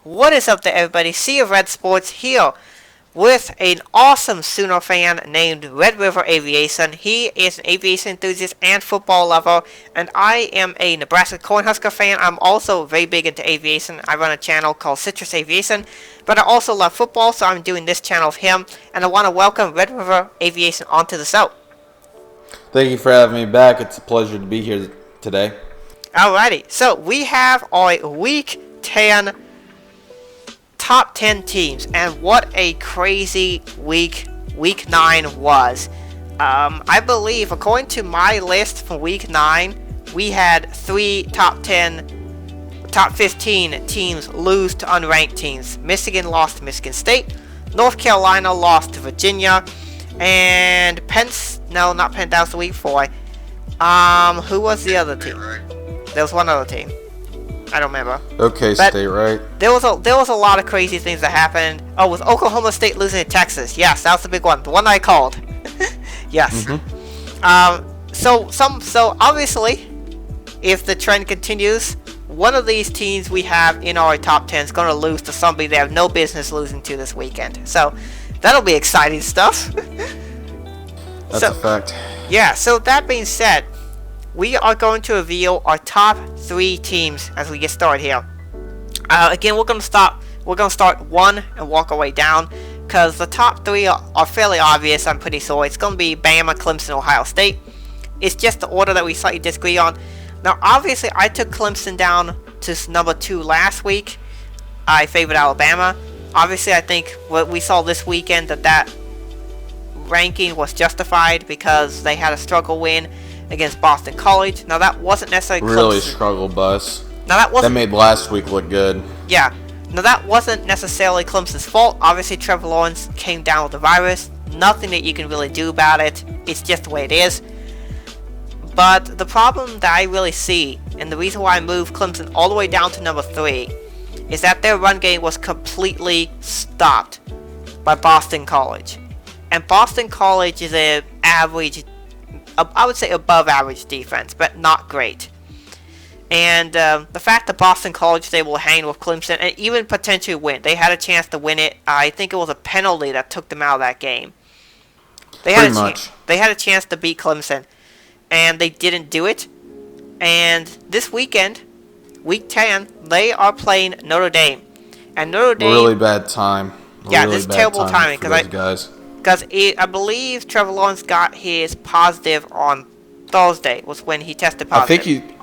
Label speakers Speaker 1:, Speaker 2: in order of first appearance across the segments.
Speaker 1: What is up there, everybody? CFBl Sports here with an awesome Sooner fan named Red River Aviation. He is an aviation enthusiast and football lover, and I am a Nebraska Husker fan. I'm also very big into aviation. I run a channel called Citrus Aviation, but I also love football, so I'm doing this channel of him, and I want to welcome Red River Aviation onto the show.
Speaker 2: Thank you for having me back. It's a pleasure to be here today.
Speaker 1: Alrighty, so we have our Week 10 top 10 teams, and what a crazy week 9 was. I believe, according to my list for week 9, we had 3 top 15 teams lose to unranked teams. Michigan lost to Michigan State, North Carolina lost to Virginia, and that was the week 4. Who was the other team? There was one other team. I don't remember.
Speaker 2: Okay, State, right?
Speaker 1: There was a lot of crazy things that happened. Oh, with Oklahoma State losing to Texas. Yes, that was the big one. The one I called. Yes. So obviously, if the trend continues, one of these teams we have in our top 10 is going to lose to somebody they have no business losing to this weekend. So that'll be exciting stuff.
Speaker 2: That's a fact.
Speaker 1: Yeah. So that being said, we are going to reveal our top 3 teams as we get started here. Again, we're going to start 1 and walk our way down, because the top 3 are fairly obvious. I'm pretty sure it's going to be Bama, Clemson, Ohio State. It's just the order that we slightly disagree on. Now, obviously, I took Clemson down to number 2 last week. I favored Alabama. Obviously, I think what we saw this weekend that ranking was justified because they had a struggle win against Boston College. Now that wasn't necessarily
Speaker 2: really struggle bus.
Speaker 1: Now that
Speaker 2: made last week look good.
Speaker 1: Yeah. Now that wasn't necessarily Clemson's fault. Obviously, Trevor Lawrence came down with the virus. Nothing that you can really do about it. It's just the way it is. But the problem that I really see, and the reason why I moved Clemson all the way down to number 3, is that their run game was completely stopped by Boston College. And Boston College is an average, I would say above average defense, but not great. And the fact that Boston College was able to hang with Clemson and even potentially win, they had a chance to win it. I think it was a penalty that took them out of that game. They had a chance to beat Clemson, and they didn't do it. And this weekend, week 10, they are playing Notre Dame. And Notre Dame,
Speaker 2: really bad time.
Speaker 1: Yeah, this is terrible timing because I believe Trevor Lawrence got his positive on Thursday, was when he tested positive.
Speaker 2: I think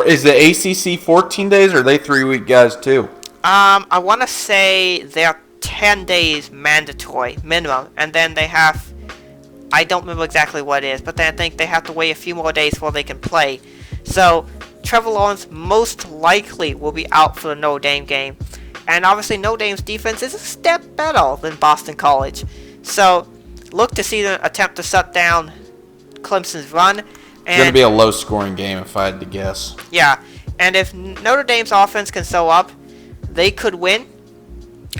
Speaker 2: is the ACC 14 days, or are they 3-week guys too?
Speaker 1: I want to say they're 10 days mandatory minimum, and then they have, I don't remember exactly what it is, but then I think they have to wait a few more days before they can play. So Trevor Lawrence most likely will be out for the Notre Dame game, and obviously Notre Dame's defense is a step better than Boston College. So, look to see them attempt to shut down Clemson's run.
Speaker 2: It's going to be a low-scoring game, if I had to guess.
Speaker 1: Yeah, and if Notre Dame's offense can sew up, they could win.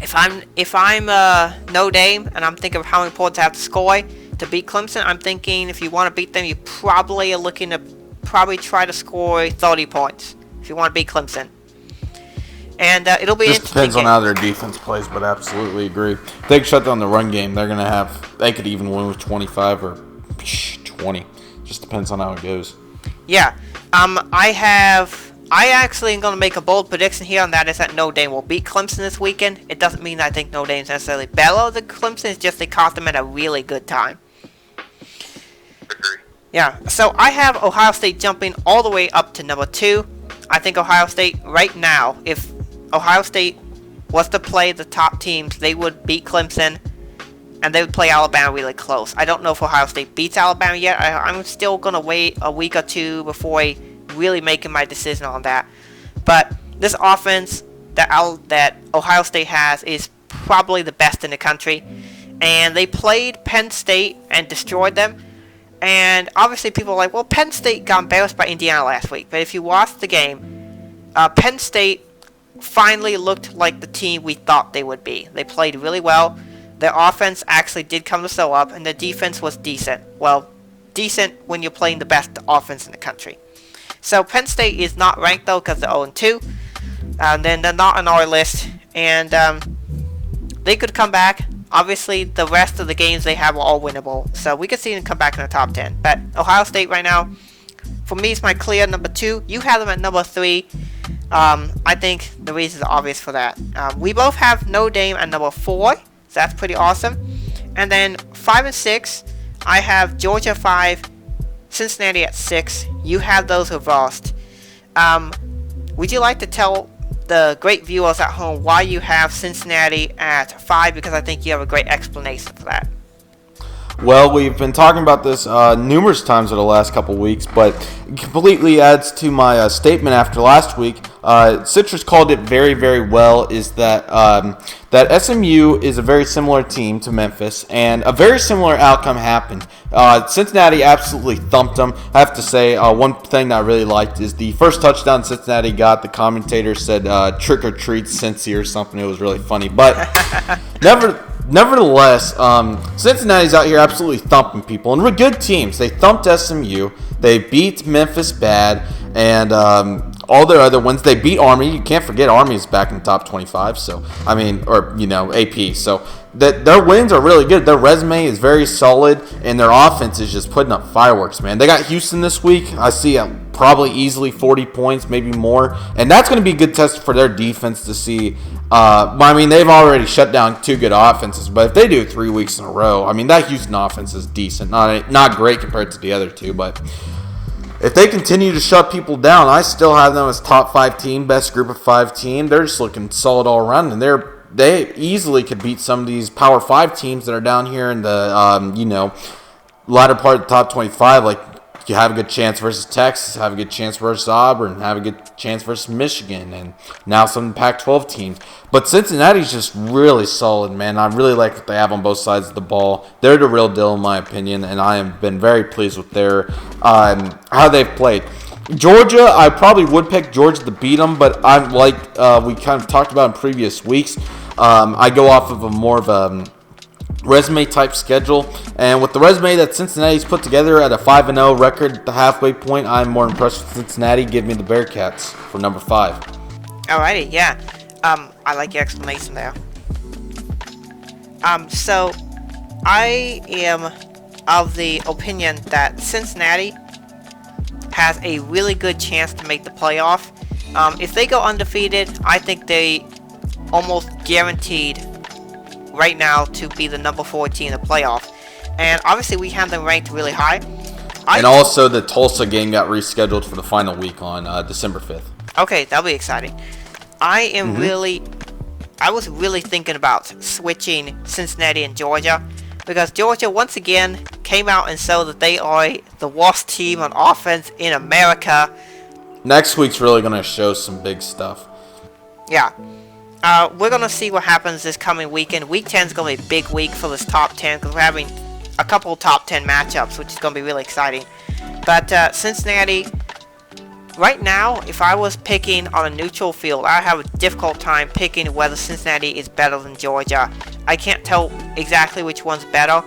Speaker 1: If I'm Notre Dame and I'm thinking of how important to have to score to beat Clemson, I'm thinking if you want to beat them, you probably are looking to try to score 30 points if you want to beat Clemson. And it'll be
Speaker 2: just depends on how their defense plays, but absolutely agree. If they can shut down the run game, they could even win with 25 or 20. Just depends on how it goes.
Speaker 1: Yeah. I actually am going to make a bold prediction here, and that is that Notre Dame will beat Clemson this weekend. It doesn't mean I think Notre Dame is necessarily better than Clemson. It's just they caught them at a really good time. Yeah. So I have Ohio State jumping all the way up to number 2. I think Ohio State right now, if Ohio State was to play the top teams, they would beat Clemson, and they would play Alabama really close. I don't know if Ohio State beats Alabama yet. I'm still going to wait a week or 2 before I really making my decision on that. But this offense that Ohio State has is probably the best in the country. And they played Penn State and destroyed them. And obviously people are like, well, Penn State got embarrassed by Indiana last week. But if you watch the game, Penn State finally looked like the team we thought they would be. They played really well. Their offense actually did come to sew up, and their defense was decent. Well, decent when you're playing the best offense in the country. So Penn State is not ranked though because they're 0-2. And then they're not on our list, and they could come back. Obviously, the rest of the games they have are all winnable, so we could see them come back in the top 10. But Ohio State right now, for me, is my clear number 2. You have them at number 3. I think the reasons are obvious for that. We both have Notre Dame at number 4, so that's pretty awesome. And then 5 and 6, I have Georgia 5, Cincinnati at 6. You have those reversed. Would you like to tell the great viewers at home why you have Cincinnati at 5? Because I think you have a great explanation for that.
Speaker 2: Well, we've been talking about this numerous times over the last couple weeks, but it completely adds to my statement after last week. Citrus called it very, very well, is that that SMU is a very similar team to Memphis, and a very similar outcome happened. Cincinnati absolutely thumped them. I have to say, one thing that I really liked is the first touchdown Cincinnati got, the commentator said trick or treat Cincy or something. It was really funny, but Nevertheless, Cincinnati's out here absolutely thumping people, and we're good teams. They thumped SMU, they beat Memphis bad, and all their other ones. They beat Army. You can't forget Army is back in the top 25. So AP. So that their wins are really good. Their resume is very solid, and their offense is just putting up fireworks, man. They got Houston this week. I see probably easily 40 points, maybe more, and that's going to be a good test for their defense to see. They've already shut down 2 good offenses, but if they do it 3 weeks in a row, that Houston offense is decent. Not great compared to the other 2, but if they continue to shut people down, I still have them as top 5 team, best group of 5 team. They're just looking solid all around, and they easily could beat some of these Power 5 teams that are down here in the latter part of the top 25. Like, you have a good chance versus Texas, have a good chance versus Auburn, have a good chance versus Michigan, and now some Pac-12 teams. But Cincinnati's just really solid, man. I really like what they have on both sides of the ball. They're the real deal, in my opinion, and I have been very pleased with their how they've played. Georgia, I probably would pick Georgia to beat them, but I'm like we kind of talked about in previous weeks. I go off of a more of a resume type schedule, and with the resume that Cincinnati's put together at a 5-0 record at the halfway point, I'm more impressed with Cincinnati. Give me the Bearcats for number 5.
Speaker 1: Alrighty, yeah. I like your explanation there. So I am of the opinion that Cincinnati has a really good chance to make the playoff. If they go undefeated, I think they almost guaranteed right now to be the number 4 team in the playoff. And obviously we have them ranked really high.
Speaker 2: And also the Tulsa game got rescheduled for the final week on December 5th.
Speaker 1: Okay, that'll be exciting. I was really thinking about switching Cincinnati and Georgia, because Georgia once again came out and showed that they are the worst team on offense in America.
Speaker 2: Next week's really going to show some big stuff.
Speaker 1: Yeah. We're going to see what happens this coming weekend. Week 10 is going to be a big week for this top 10, because we're having a couple top 10 matchups, which is going to be really exciting. But Cincinnati, right now, if I was picking on a neutral field, I have a difficult time picking whether Cincinnati is better than Georgia. I can't tell exactly which one's better.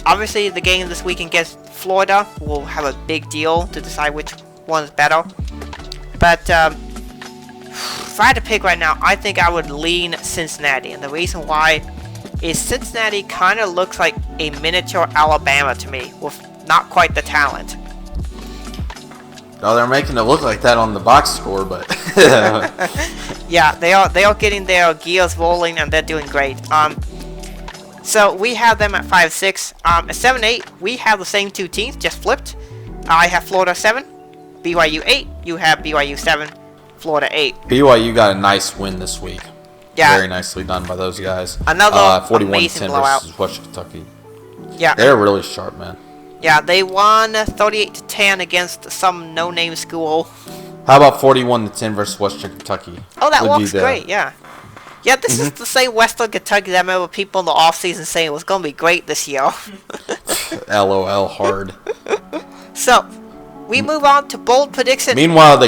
Speaker 1: Obviously, the game this weekend against Florida will have a big deal to decide which one's better. But if I had to pick right now, I think I would lean Cincinnati. And the reason why is Cincinnati kind of looks like a miniature Alabama to me, with not quite the talent.
Speaker 2: Oh, they're making it look like that on the box score, but
Speaker 1: yeah, they are getting their gears rolling, and they're doing great. So we have them at 5-6. At 7-8, we have the same 2 teams, just flipped. I have Florida 7, BYU 8. You have BYU 7, Florida 8.
Speaker 2: BYU got a nice win this week.
Speaker 1: Yeah,
Speaker 2: very nicely done by those guys.
Speaker 1: Another
Speaker 2: 41-10
Speaker 1: blowout
Speaker 2: versus Western Kentucky.
Speaker 1: Yeah,
Speaker 2: they're really sharp, man.
Speaker 1: Yeah, they won 38-10 against some no-name school.
Speaker 2: How about 41-10 versus Western Kentucky?
Speaker 1: Oh, that works great, yeah. Yeah, this is the same Western Kentucky that I remember people in the offseason saying it was going to be great this year.
Speaker 2: LOL hard.
Speaker 1: So, we move on to bold prediction.
Speaker 2: Meanwhile,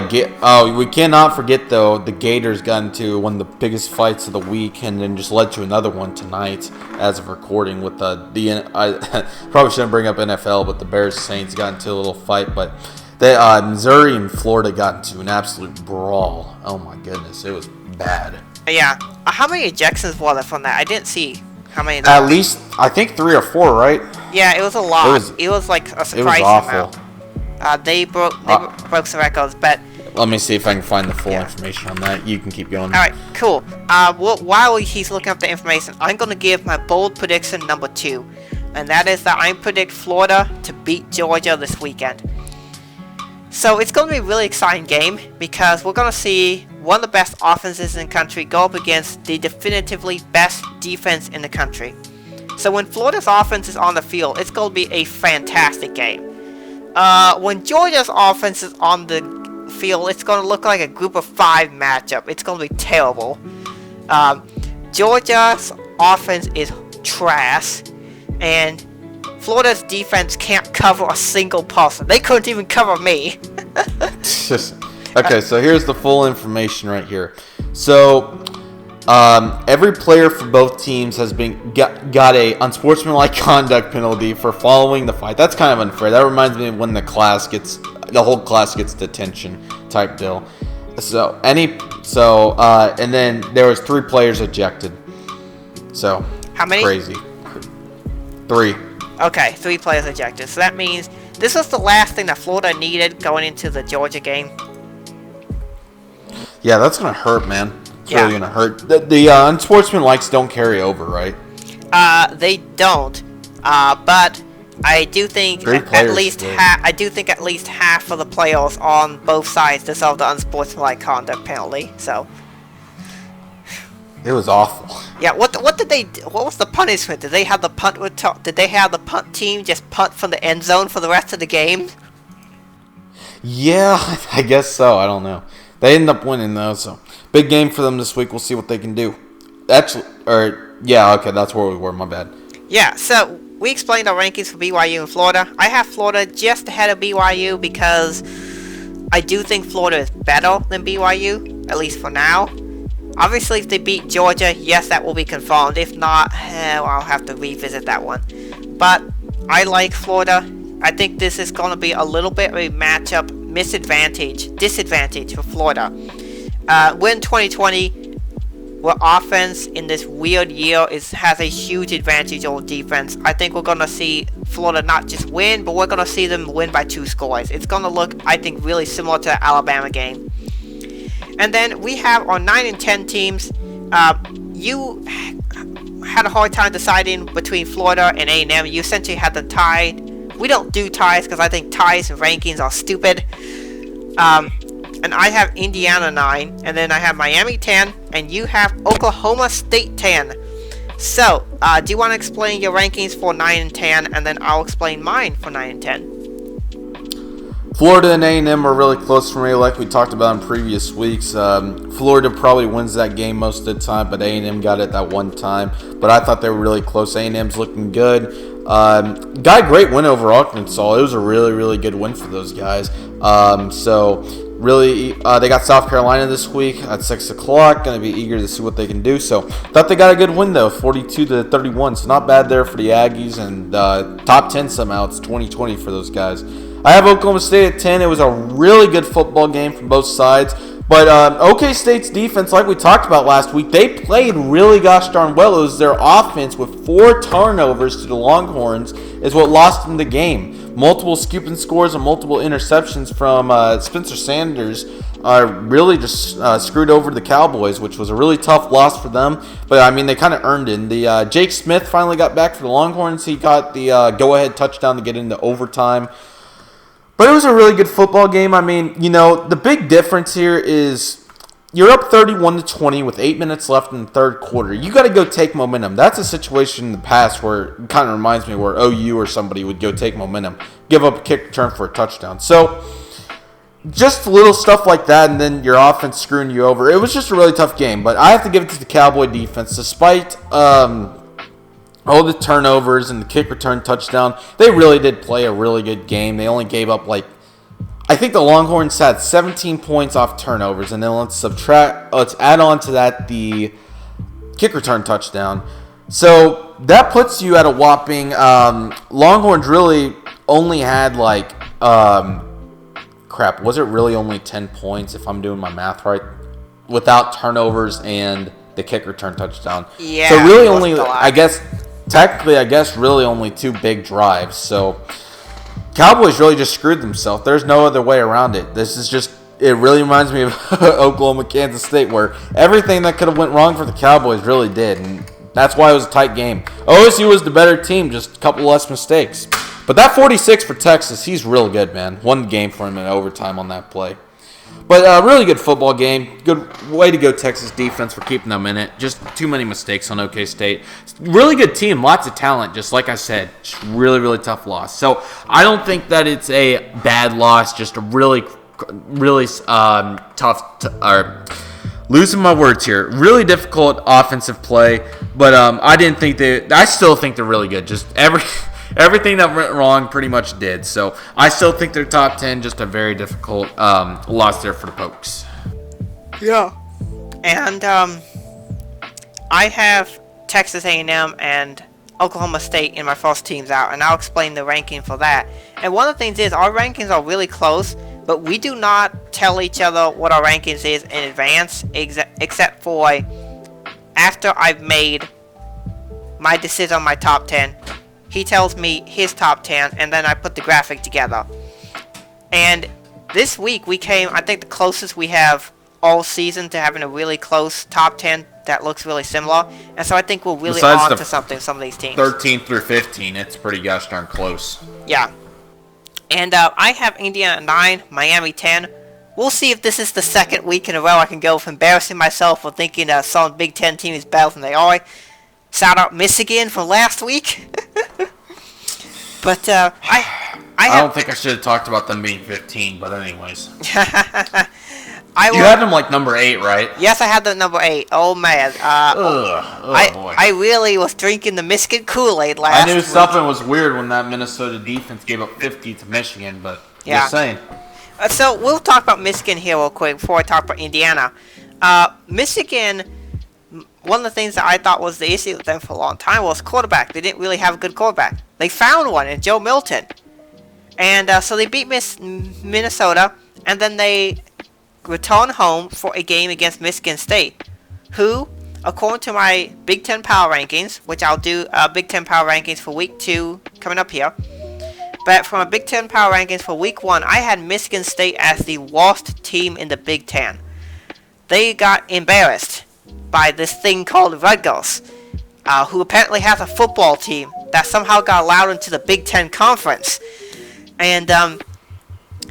Speaker 2: we cannot forget, though, the Gators got into one of the biggest fights of the week, and then just led to another one tonight as of recording with I probably shouldn't bring up NFL, but the Bears-Saints got into a little fight, but Missouri and Florida got into an absolute brawl. Oh my goodness, it was bad.
Speaker 1: Yeah. How many ejections were there from that? I didn't see how many.
Speaker 2: At least, I think 3 or 4, right?
Speaker 1: Yeah, it was a lot. It was like a surprising amount. They broke some records, but
Speaker 2: let me see if I can find the full information on that. You can keep going.
Speaker 1: All right, cool. While he's looking up the information, I'm gonna give my bold prediction number 2, and that is that I predict Florida to beat Georgia this weekend. So it's going to be a really exciting game because we're going to see one of the best offenses in the country go up against the definitively best defense in the country. So when Florida's offense is on the field, it's going to be a fantastic game. When Georgia's offense is on the field, it's going to look like a group of 5 matchup. It's going to be terrible. Georgia's offense is trash, and Florida's defense can't cover a single person. They couldn't even cover me.
Speaker 2: Okay, so here's the full information right here. So every player for both teams has got a unsportsmanlike conduct penalty for following the fight. That's kind of unfair. That reminds me of when the whole class gets detention type deal. So and then there was 3 players ejected. So
Speaker 1: how many?
Speaker 2: Crazy. 3.
Speaker 1: Okay, 3 players ejected. So that means this was the last thing that Florida needed going into the Georgia game.
Speaker 2: Yeah, that's gonna hurt, man. It's really gonna hurt. The unsportsmanlikes don't carry over, right?
Speaker 1: They don't. But I do think at least half of the players on both sides deserve the unsportsmanlike conduct penalty. So
Speaker 2: it was awful.
Speaker 1: Yeah, what was the punishment? Did they have the punt team just punt from the end zone for the rest of the game?
Speaker 2: Yeah, I guess so. I don't know. They ended up winning though, so big game for them this week. We'll see what they can do. Okay, that's where we were. My bad.
Speaker 1: Yeah, so we explained our rankings for BYU and Florida. I have Florida just ahead of BYU because I do think Florida is better than BYU, at least for now. Obviously, if they beat Georgia, yes, that will be confirmed. If not, I'll have to revisit that one. But I like Florida. I think this is going to be a little bit of a matchup disadvantage for Florida. We're in 2020, where offense in this weird year has a huge advantage over defense. I think we're going to see Florida not just win, but we're going to see them win by 2 scores. It's going to look, I think, really similar to the Alabama game. And then we have our 9 and 10 teams. You had a hard time deciding between Florida and A&M. You essentially had them tied. We don't do ties because I think ties and rankings are stupid. And I have Indiana 9, and then I have Miami 10, and you have Oklahoma State 10. So, do you want to explain your rankings for 9 and 10, and then I'll explain mine for 9 and 10.
Speaker 2: Florida and A&M are really close for me, like we talked about in previous weeks. Florida probably wins that game most of the time, but A&M got it that one time. But I thought they were really close. A&M's looking good. Got a great win over Arkansas. It was a really, really good win for those guys. Really, they got South Carolina this week at 6 o'clock. Going to be eager to see what they can do. So, thought they got a good win, though, 42-31. So, not bad there for the Aggies. And top 10 somehow. It's 2020 for those guys. I have Oklahoma State at 10. It was a really good football game from both sides. But OK State's defense, like we talked about last week, they played really gosh darn well. It was their offense with 4 turnovers to the Longhorns is what lost them the game. Multiple scooping scores and multiple interceptions from Spencer Sanders really just screwed over the Cowboys, which was a really tough loss for them. But, I mean, they kind of earned it. The Jake Smith finally got back for the Longhorns. He got the go-ahead touchdown to get into overtime. But it was a really good football game. I mean, the big difference here is you're up 31-20 with 8 minutes left in the third quarter. You got to go take momentum. That's a situation in the past where it kind of reminds me where OU or somebody would go take momentum, give up a kick return for a touchdown. So just little stuff like that, and then your offense screwing you over. It was just a really tough game. But I have to give it to the Cowboy defense. Despite all the turnovers and the kick return touchdown, they really did play a really good game. They only gave up I think the Longhorns had 17 points off turnovers, and then let's add on to that the kick return touchdown. So that puts you at a whopping, Longhorns really only had was it really only 10 points if I'm doing my math right? without turnovers and the kick return touchdown.
Speaker 1: Yeah.
Speaker 2: So really only, I guess, technically, really only 2 big drives. So Cowboys really just screwed themselves. There's no other way around it. This is just, it really reminds me of Oklahoma, Kansas State, where everything that could have went wrong for the Cowboys really did. And that's why it was a tight game. OSU was the better team, just a couple less mistakes. But that 46 for Texas, he's real good, man. Won the game for him in overtime on that play. But really good football game. Good way to go, Texas defense, for keeping them in it. Just too many mistakes on OK State. Really good team, lots of talent, just like I said. Just really, really tough loss. So I don't think that it's a bad loss, just a really tough, losing my words here. Really difficult offensive play, but I still think they're really good. Just everything that went wrong pretty much did. So I still think they're top 10. Just a very difficult loss there for the Pokes.
Speaker 1: Yeah. And I have Texas A&M and Oklahoma State in my first teams out, and I'll explain the ranking for that. And one of the things is our rankings are really close, but we do not tell each other what our rankings is in advance, except for after I've made my decision on my top 10. He tells me his top 10, and then I put the graphic together. And this week we came, I think, the closest we have all season to having a really close top 10 that looks really similar. And so I think we're really on to something, some of these teams.
Speaker 2: 13 through 15, it's pretty gosh darn close.
Speaker 1: Yeah. And I have Indiana 9, Miami 10. We'll see if this is the second week in a row I can go from embarrassing myself for thinking some Big Ten team is better than they are. Shout out Michigan from last week. But I
Speaker 2: don't think I should have talked about them being 15, but anyways. You
Speaker 1: had
Speaker 2: had them like number 8, right?
Speaker 1: Yes, I had them number 8. Oh man.
Speaker 2: Boy.
Speaker 1: I really was drinking the Michigan Kool-Aid last week.
Speaker 2: I knew something was weird when that Minnesota defense gave up 50 to Michigan, but just saying.
Speaker 1: So we'll talk about Michigan here real quick before I talk about Indiana. Michigan, one of the things that I thought was the issue with them for a long time was quarterback. They didn't really have a good quarterback. They found one in Joe Milton. And so they beat Minnesota, and then they return home for a game against Michigan State, who, according to my Big Ten Power Rankings, which I'll do Big Ten Power Rankings for Week 2 coming up here, but from a Big Ten Power Rankings for Week 1, I had Michigan State as the worst team in the Big Ten. They got embarrassed by this thing called Rutgers, who apparently has a football team that somehow got allowed into the Big Ten Conference. And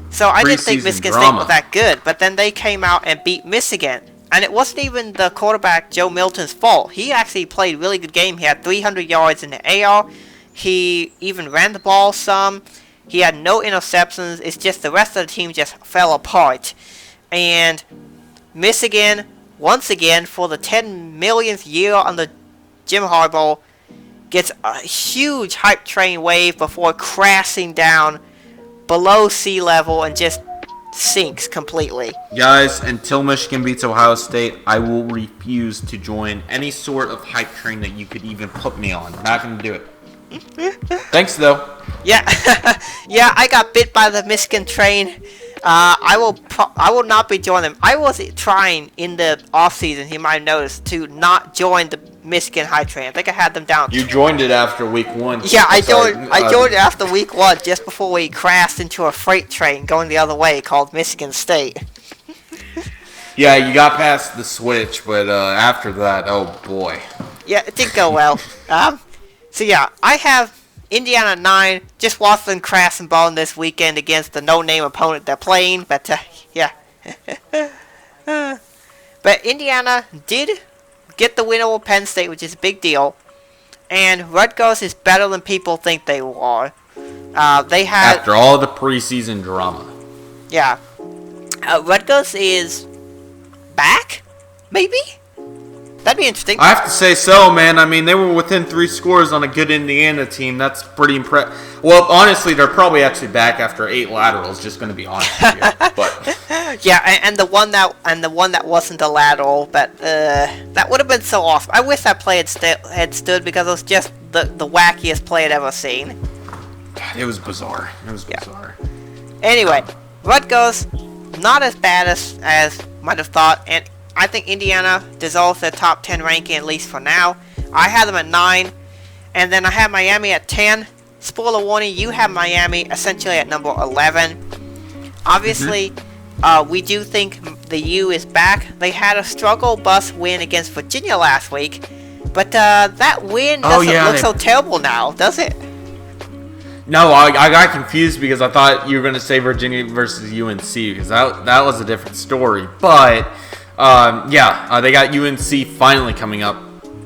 Speaker 1: so I didn't think Michigan State was that good, but then they came out and beat Michigan. And it wasn't even the quarterback Joe Milton's fault. He actually played a really good game. He had 300 yards in the air. He even ran the ball some. He had no interceptions. It's just the rest of the team just fell apart. And Michigan, once again, for the 10 millionth year under Jim Harbaugh, gets a huge hype train wave before crashing down below sea level and just sinks completely.
Speaker 2: Guys, until Michigan beats Ohio State, I will refuse to join any sort of hype train that you could even put me on. I'm not going to do it. Thanks, though.
Speaker 1: Yeah, yeah, I got bit by the Michigan train. I will not be joining them. I was trying in the off season, you might have noticed, to not join the Michigan hype train. I think I had them down.
Speaker 2: You joined it after week 1.
Speaker 1: Yeah, I joined it after week 1, just before we crashed into a freight train going the other way called Michigan State.
Speaker 2: Yeah, you got past the switch, but after that, oh boy.
Speaker 1: Yeah, it didn't go well. So yeah, I have Indiana 9, just watched them crash and bone this weekend against the no-name opponent they're playing, but yeah. But Indiana did get the win over Penn State, which is a big deal, and Rutgers is better than people think they are. They had,
Speaker 2: after all the preseason drama.
Speaker 1: Yeah. Rutgers is back, maybe? That'd be interesting.
Speaker 2: I have to say so, man. I mean, they were within 3 scores on a good Indiana team. That's pretty impressive. Well, honestly, they're probably actually back after 8 laterals. Just going to be honest with you. But
Speaker 1: yeah, and the one that wasn't a lateral, but that would have been so awesome. I wish that play had stood because it was just the wackiest play I'd ever seen.
Speaker 2: It was bizarre. It was bizarre.
Speaker 1: Anyway, Rutgers not as bad as might have thought, and I think Indiana deserves the top 10 ranking, at least for now. I have them at 9, and then I have Miami at 10. Spoiler warning, you have Miami essentially at number 11. Obviously, we do think the U is back. They had a struggle bus win against Virginia last week, but that win doesn't look so terrible now, does it?
Speaker 2: No, I got confused because I thought you were going to say Virginia versus UNC because that was a different story. But, they got UNC finally coming up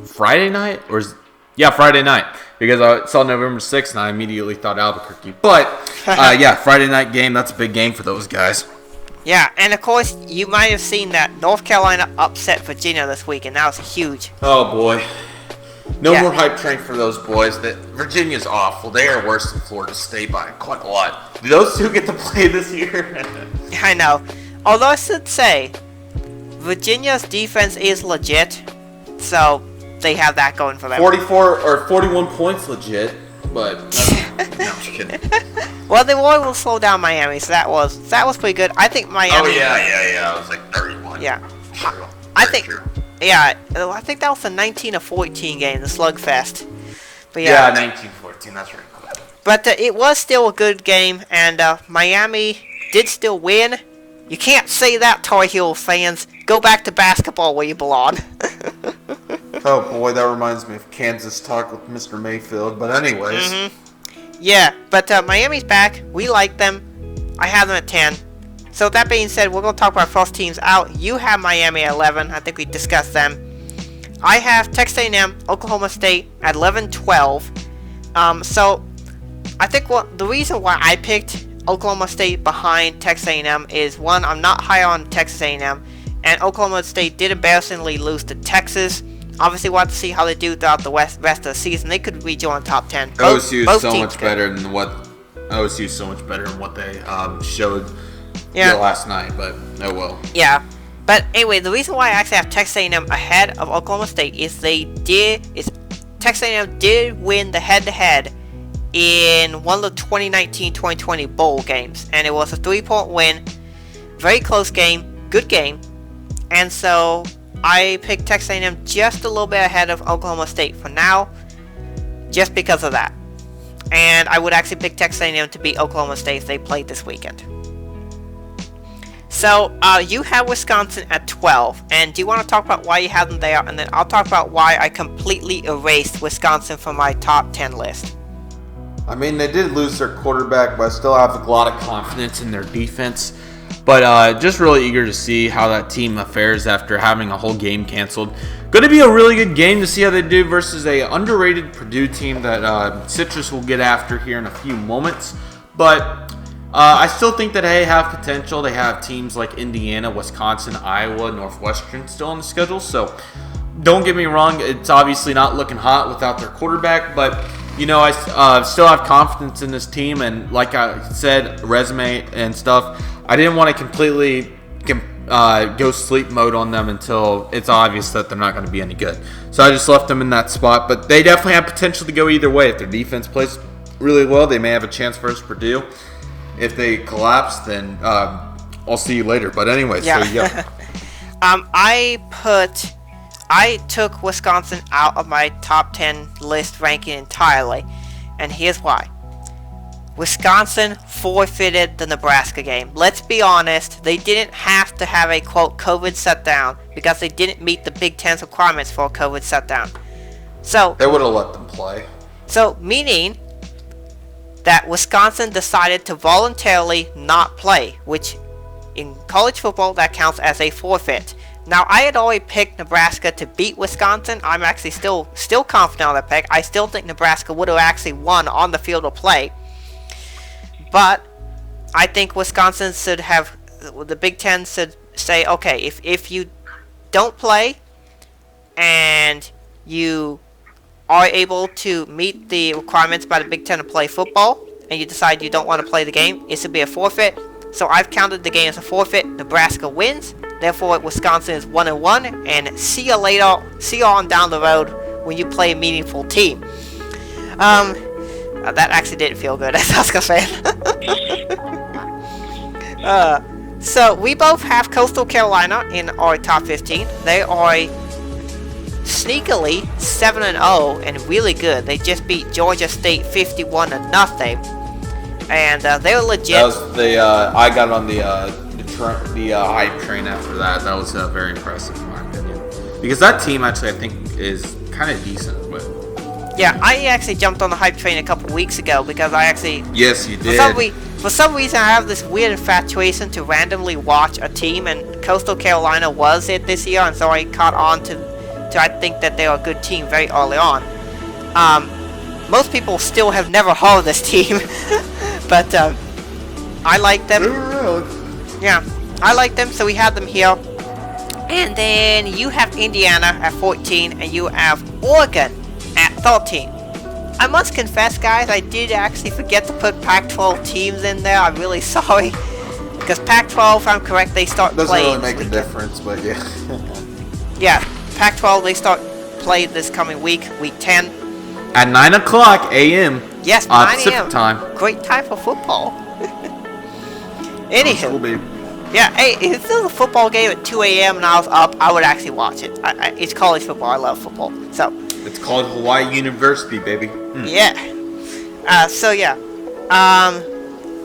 Speaker 2: Friday night? Friday night. Because I saw November 6th and I immediately thought Albuquerque. But, Friday night game, that's a big game for those guys.
Speaker 1: Yeah, and of course, you might have seen that North Carolina upset Virginia this week, and that was huge.
Speaker 2: Oh, boy. No more hype train for those boys. That Virginia's awful. They are worse than Florida State by quite a lot. Do those two get to play this year?
Speaker 1: I know. Although I should say, Virginia's defense is legit, so they have that going for them.
Speaker 2: 44 or 41 points legit, but no, I'm just kidding.
Speaker 1: Well, they will slow down Miami, so that was pretty good. I think Miami.
Speaker 2: Oh yeah. It was like 31.
Speaker 1: Yeah.
Speaker 2: True.
Speaker 1: I think. Yeah, I think that was a 19-14 game, the slugfest. But yeah,
Speaker 2: 19-14. That's right.
Speaker 1: But it was still a good game, and Miami did still win. You can't say that, Tar Heels fans. Go back to basketball where you belong.
Speaker 2: Oh boy, that reminds me of Kansas talk with Mr. Mayfield. But anyways.
Speaker 1: Mm-hmm. Yeah, but Miami's back. We like them. I have them at 10. So that being said, we're going to talk about first teams out. You have Miami at 11. I think we discussed them. I have Texas A&M, Oklahoma State at 11-12. So I think the reason why I picked Oklahoma State behind Texas A&M is, one, I'm not high on Texas A&M, and Oklahoma State did embarrassingly lose to Texas. Obviously, we'll have to see how they do throughout the rest of the season. They could rejoin top 10.
Speaker 2: OSU is so much better than what they showed last night, but oh well.
Speaker 1: Yeah, but anyway, the reason why I actually have Texas A&M ahead of Oklahoma State is Texas A&M did win the head-to-head in one of the 2019-2020 bowl games, and it was a 3-point win. Very close game, good game, and so I picked Texas A&M just a little bit ahead of Oklahoma State for now, just because of that. And I would actually pick Texas A&M to beat Oklahoma State if they played this weekend. So, you have Wisconsin at 12, and do you want to talk about why you have them there? And then I'll talk about why I completely erased Wisconsin from my top 10 list.
Speaker 2: I mean, they did lose their quarterback, but I still have a lot of confidence in their defense. But just really eager to see how that team fares after having a whole game canceled. Going to be a really good game to see how they do versus a underrated Purdue team that Citrus will get after here in a few moments. But I still think that they have potential. They have teams like Indiana, Wisconsin, Iowa, Northwestern still on the schedule. So don't get me wrong, it's obviously not looking hot without their quarterback. But, you know, I still have confidence in this team. And like I said, resume and stuff, I didn't want to completely go sleep mode on them until it's obvious that they're not going to be any good. So I just left them in that spot. But they definitely have potential to go either way. If their defense plays really well, they may have a chance versus Purdue. If they collapse, then I'll see you later. But anyway,
Speaker 1: yeah.
Speaker 2: So yeah.
Speaker 1: I took Wisconsin out of my top 10 list ranking entirely. And here's why. Wisconsin forfeited the Nebraska game. Let's be honest, they didn't have to have a, quote, COVID shutdown because they didn't meet the Big Ten's requirements for a COVID shutdown. So
Speaker 2: they would have let them play.
Speaker 1: So, meaning that Wisconsin decided to voluntarily not play, which in college football, that counts as a forfeit. Now, I had already picked Nebraska to beat Wisconsin. I'm actually still confident on that pick. I still think Nebraska would have actually won on the field of play. But I think Wisconsin should have, the Big Ten should say, okay, if you don't play and you are able to meet the requirements by the Big Ten to play football, and you decide you don't want to play the game, it should be a forfeit. So I've counted the game as a forfeit. Nebraska wins. Therefore, Wisconsin is 1-1, and see you later. See you on down the road when you play a meaningful team. That actually didn't feel good as a Husker fan. So we both have Coastal Carolina in our top 15. They are sneakily 7-0 and really good. They just beat Georgia State 51-0, and they're legit.
Speaker 2: That was the I got on the hype train after that. That was very impressive in my opinion, because that team actually I think is kind of decent. But
Speaker 1: yeah, I actually jumped on the hype train a couple weeks ago because I actually
Speaker 2: yes, you did.
Speaker 1: For some reason, I have this weird infatuation to randomly watch a team, and Coastal Carolina was it this year, and so I caught on to I think that they're a good team very early on. Most people still have never heard of this team, but I like them. Yeah, I like them, so we have them here. And then you have Indiana at 14, and you have Oregon at 13. I must confess, guys, I did actually forget to put Pac-12 teams in there. I'm really sorry. Because Pac-12, if I'm correct, they start playing.
Speaker 2: Doesn't really make a difference, but yeah.
Speaker 1: Yeah, Pac-12, they start play this coming week 10.
Speaker 2: At 9 o'clock a.m.
Speaker 1: Yes, 9 a.m.
Speaker 2: Pacific time.
Speaker 1: Great time for football. Anywho. Yeah, hey, if there was a football game at 2 a.m. and I was up, I would actually watch it. It's college football. I love football. So.
Speaker 2: It's called Hawaii University, baby.
Speaker 1: Yeah. So yeah.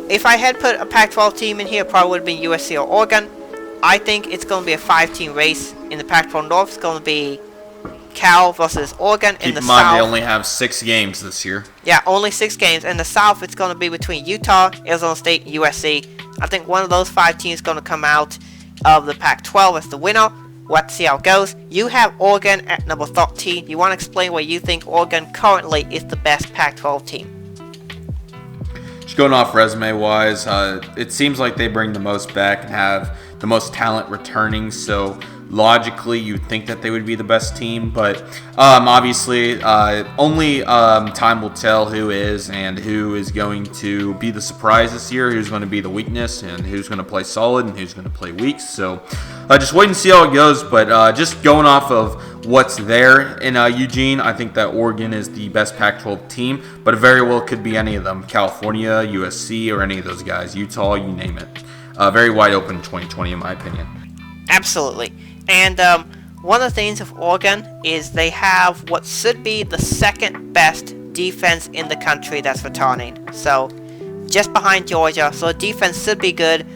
Speaker 1: If I had put a Pac-12 team in here, it probably would have been USC or Oregon. I think it's going to be a 5-team race. In the Pac-12 North, it's going to be Cal versus Oregon.
Speaker 2: Keep
Speaker 1: in the
Speaker 2: in mind,
Speaker 1: South,
Speaker 2: they only have 6 games this year.
Speaker 1: Yeah, only 6 games. In the South, it's going to be between Utah, Arizona State, USC. I think one of those 5 teams is going to come out of the Pac-12 as the winner. We'll have to see how it goes. You have Oregon at number 13. You want to explain why you think Oregon currently is the best Pac-12 team?
Speaker 2: Just going off resume-wise, it seems like they bring the most back and have the most talent returning, so logically you'd think that they would be the best team, but obviously only time will tell who is and who is going to be the surprise this year, who's going to be the weakness, and who's going to play solid and who's going to play weak. So just wait and see how it goes, but just going off of what's there in Eugene, I think that Oregon is the best Pac-12 team, but it very well could be any of them. California, USC, or any of those guys. Utah, you name it. Very wide open in 2020 in my opinion.
Speaker 1: Absolutely. And one of the things of Oregon is they have what should be the second best defense in the country that's returning. So just behind Georgia. So the defense should be good.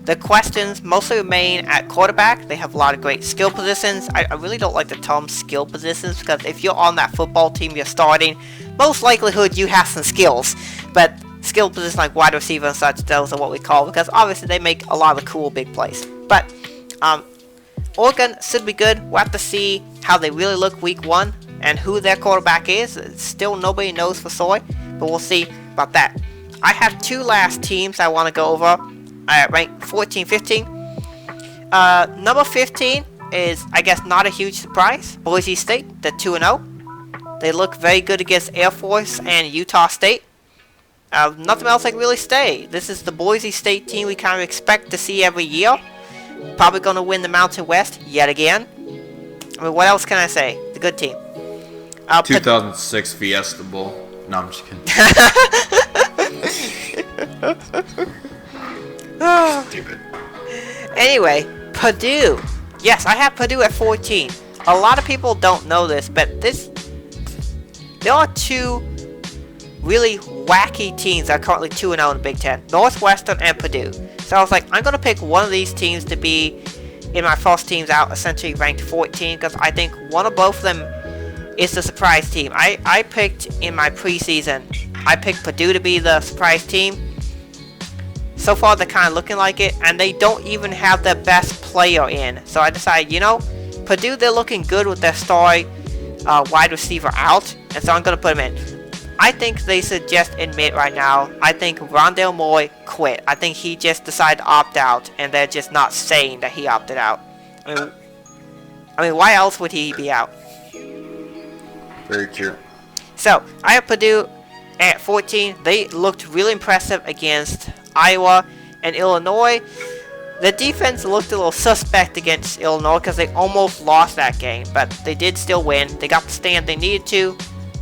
Speaker 1: The questions mostly remain at quarterback. They have a lot of great skill positions. I really don't like the term skill positions because if you're on that football team you're starting, most likelihood you have some skills. But skill positions like wide receiver and such, those are what we call, because obviously they make a lot of cool big plays. But Oregon should be good. We'll have to see how they really look week 1 and who their quarterback is. Still nobody knows for sure, but we'll see about that. I have 2 last teams I want to go over. Ranked 14, 15. Number 15 is, I guess, not a huge surprise. Boise State, they're 2-0. They look very good against Air Force and Utah State. Nothing else I can really say. This is the Boise State team we kind of expect to see every year. Probably going to win the Mountain West yet again. I mean, what else can I say? The good team.
Speaker 2: 2006 Fiesta Bowl. No, I'm just kidding. Stupid.
Speaker 1: Anyway, Purdue. Yes, I have Purdue at 14. A lot of people don't know this, but there are 2 really wacky teams that are currently 2-0 in the Big Ten. Northwestern and Purdue. So I was like, I'm going to pick one of these teams to be in my first teams out, essentially ranked 14, because I think one of both of them is the surprise team. I picked in my preseason, I picked Purdue to be the surprise team. So far, they're kind of looking like it, and they don't even have their best player in. So I decided, Purdue, they're looking good with their star wide receiver out, and so I'm going to put them in. I think they should just admit right now, I think Rondale Moore quit. I think he just decided to opt out, and they're just not saying that he opted out. I mean, why else would he be out?
Speaker 2: Very true.
Speaker 1: So, I have Purdue at 14. They looked really impressive against Iowa and Illinois. The defense looked a little suspect against Illinois because they almost lost that game, but they did still win. They got the stand they needed to,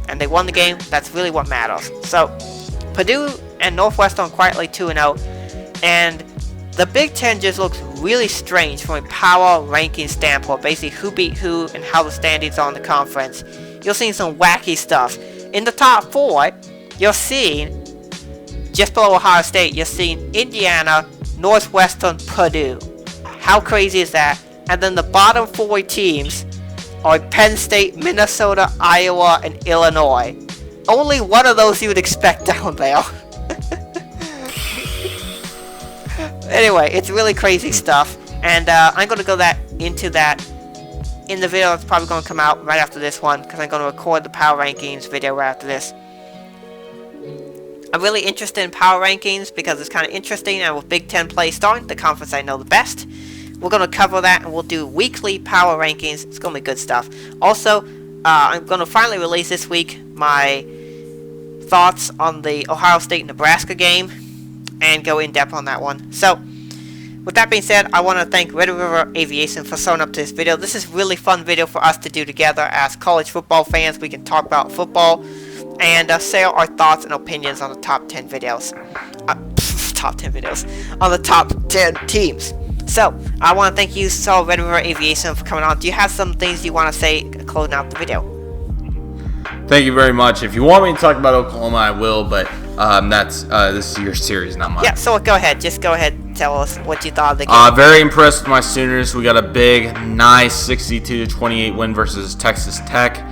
Speaker 1: and they won the game. That's really what matters. So, Purdue and Northwestern quietly 2-0, and the Big Ten just looks really strange from a power ranking standpoint. Basically, who beat who and how the standings are in the conference. You're seeing some wacky stuff. In the top 4, you're seeing, just below Ohio State, you're seeing Indiana, Northwestern, Purdue. How crazy is that? And then the bottom 4 teams are Penn State, Minnesota, Iowa, and Illinois. Only one of those you would expect down there. Anyway, it's really crazy stuff, and I'm going to go into that in the video that's probably going to come out right after this one, because I'm going to record the power rankings video right after this. I'm really interested in power rankings because it's kind of interesting, and with Big Ten play starting, the conference I know the best, we're going to cover that, and we'll do weekly power rankings. It's going to be good stuff. Also, I'm going to finally release this week my thoughts on the Ohio State-Nebraska game, and go in depth on that one. So, with that being said, I want to thank Red River Aviation for showing up to this video. This is a really fun video for us to do together as college football fans. We can talk about football and share our thoughts and opinions on the top 10 videos. Top 10 videos. On the top 10 teams. So, I want to thank you, Red River Aviation, for coming on. Do you have some things you want to say closing out the video?
Speaker 2: Thank you very much. If you want me to talk about Oklahoma, I will, but this is your series, not mine.
Speaker 1: Yeah, so go ahead. Just go ahead and tell us what you thought of the game.
Speaker 2: Very impressed with my Sooners. We got a big, nice 62-28 win versus Texas Tech.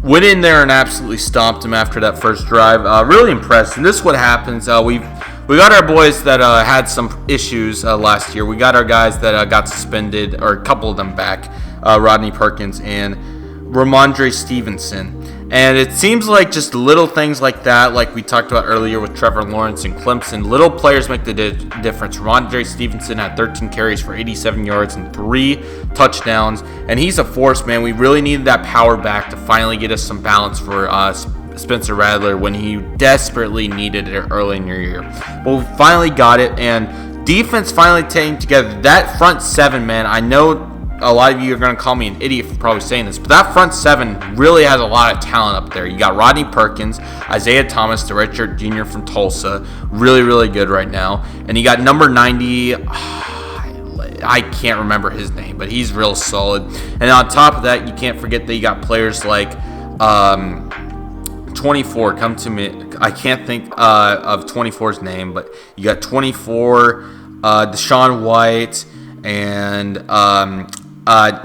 Speaker 2: Went in there and absolutely stomped them after that first drive. Really impressed. And this is what happens. We got our boys that had some issues last year. We got our guys that got suspended, or a couple of them back, Rodney Perkins and Ramondre Stevenson. And it seems like just little things like that, like we talked about earlier with Trevor Lawrence and Clemson, little players make the difference. Ramondre Stevenson had 13 carries for 87 yards and 3 touchdowns, and he's a force, man. We really needed that power back to finally get us some balance for Spencer Rattler when he desperately needed it early in your year. But we finally got it, and defense finally taking together. That front 7, man, I know a lot of you are going to call me an idiot for probably saying this, but that front 7 really has a lot of talent up there. You got Rodney Perkins, Isaiah Thomas, the redshirt junior from Tulsa, really, really good right now. And you got number 90, I can't remember his name, but he's real solid. And on top of that, you can't forget that you got players like 24, come to me. I can't think of 24's name, but you got 24, Deshaun White, and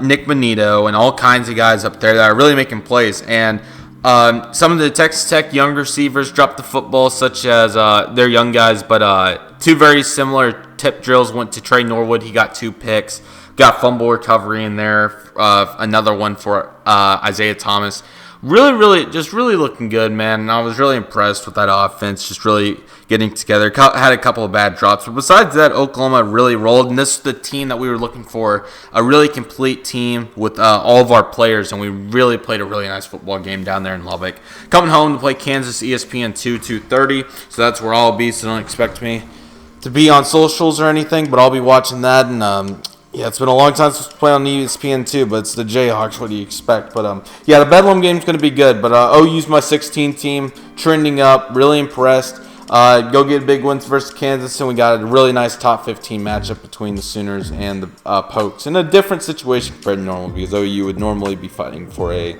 Speaker 2: Nick Bonito, and all kinds of guys up there that are really making plays. And some of the Texas Tech young receivers dropped the football, such as they're young guys, but 2 very similar tip drills went to Trey Norwood. He got 2 picks. Got fumble recovery in there. Another one for Isaiah Thomas. Really looking good, man. And I was really impressed with that offense, just really getting together. Had a couple of bad drops. But besides that, Oklahoma really rolled. And this is the team that we were looking for, a really complete team with all of our players. And we really played a really nice football game down there in Lubbock. Coming home to play Kansas ESPN 2:30. So that's where I'll be. So don't expect me to be on socials or anything. But I'll be watching that. And yeah, it's been a long time since we played on ESPN too, but it's the Jayhawks. What do you expect? But yeah, the Bedlam game's going to be good. But OU's my 16 team, trending up. Really impressed. Go get big wins versus Kansas, and we got a really nice top 15 matchup between the Sooners and the Pokes. In a different situation compared to normal, because OU would normally be fighting for a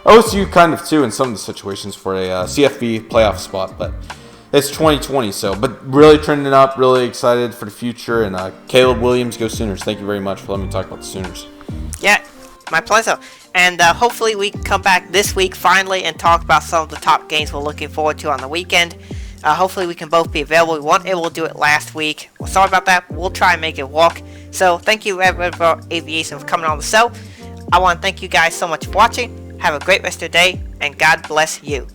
Speaker 2: OSU kind of too in some of the situations for a CFB playoff spot, but it's 2020, but really trending up, really excited for the future, and Caleb Williams, go Sooners. Thank you very much for letting me talk about the Sooners.
Speaker 1: Yeah, my pleasure. And hopefully we can come back this week finally and talk about some of the top games we're looking forward to on the weekend. Hopefully we can both be available. We weren't able to do it last week. We're sorry about that. We'll try and make it work. So thank you, Red River Aviation, for coming on the show. I want to thank you guys so much for watching. Have a great rest of your day, and God bless you.